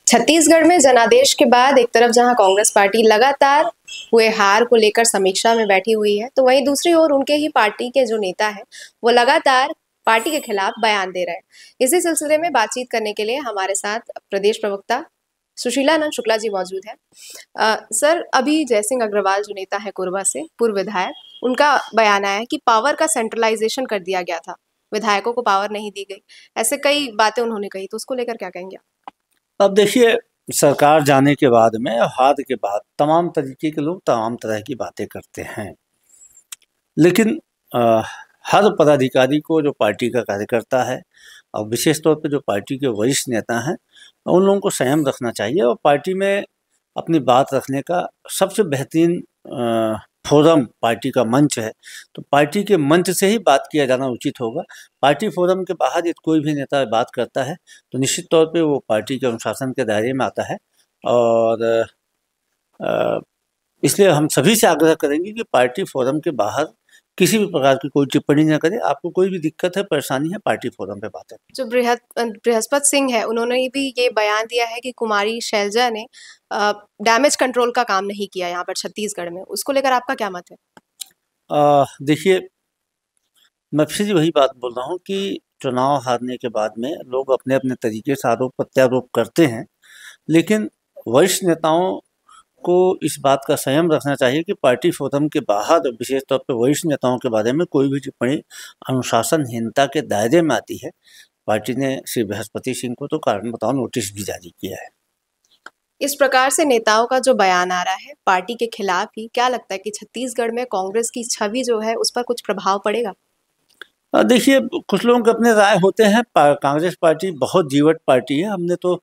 छत्तीसगढ़ में जनादेश के बाद एक तरफ जहां कांग्रेस पार्टी लगातार हुए हार को लेकर समीक्षा में बैठी हुई है, तो वहीं दूसरी ओर उनके ही पार्टी के जो नेता है वो लगातार पार्टी के खिलाफ बयान दे रहे हैं। इसी सिलसिले में बातचीत करने के लिए हमारे साथ प्रदेश प्रवक्ता सुशीलानंद शुक्ला जी मौजूद है। सर, अभी जयसिंह अग्रवाल जो नेता है कोरबा से, पूर्व विधायक, उनका बयान आया है कि पावर का सेंट्रलाइजेशन कर दिया गया था, विधायकों को पावर नहीं दी गई, ऐसे कई बातें उन्होंने कही, तो उसको लेकर क्या कहेंगे आप? अब देखिए, सरकार जाने के बाद में हार के बाद तमाम तरीके के लोग तमाम तरह की बातें करते हैं, लेकिन हर पदाधिकारी को जो पार्टी का कार्यकर्ता है और विशेष तौर पे जो पार्टी के वरिष्ठ नेता हैं, उन लोगों को संयम रखना चाहिए और पार्टी में अपनी बात रखने का सबसे बेहतरीन फोरम पार्टी का मंच है। तो पार्टी के मंच से ही बात किया जाना उचित होगा। पार्टी फोरम के बाहर यदि कोई भी नेता बात करता है तो निश्चित तौर पे वो पार्टी के अनुशासन के दायरे में आता है और इसलिए हम सभी से आग्रह करेंगे कि पार्टी फोरम के बाहर किसी भी प्रकार की कोई टिप्पणी न करें। आपको कोई भी दिक्कत है, परेशानी है, पार्टी फोरम पे बात है। जो बृहस्पत सिंह है, उन्होंने भी ये बयान दिया है कि कुमारी शैलजा ने डैमेज कंट्रोल का काम नहीं किया यहाँ पर छत्तीसगढ़ में। उसको लेकर आपका क्या मत है? देखिए, मैं फिर वही बात बोल रहा हूँ कि चुनाव हारने के बाद में लोग अपने अपने तरीके से आरोप प्रत्यारोप करते हैं, लेकिन वरिष्ठ नेताओं को इस बात का संयम रखना चाहिए कि पार्टी फोरम के बाहर विशेष तौर पर वरिष्ठ नेताओं के बारे में कोई भी टिप्पणी अनुशासनहीनता के दायरे में आती है। पार्टी ने श्री बृहस्पति सिंह को तो कारण बताओ नोटिस भी जारी किया है। इस प्रकार से नेताओं का जो बयान आ रहा है पार्टी के खिलाफ ही, क्या लगता है कि छत्तीसगढ़ में कांग्रेस की छवि जो है उस पर कुछ प्रभाव पड़ेगा? देखिए, कुछ लोगों के अपने राय होते हैं। कांग्रेस पार्टी बहुत जीवट पार्टी है। हमने तो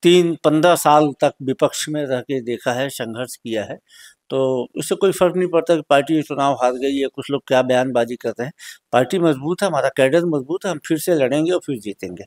3-15 साल तक विपक्ष में रह के देखा है, संघर्ष किया है, तो इससे कोई फर्क नहीं पड़ता कि पार्टी चुनाव हार गई है, कुछ लोग क्या बयानबाजी कर रहे हैं। पार्टी मजबूत है, हमारा कैडर मजबूत है, हम फिर से लड़ेंगे और फिर जीतेंगे।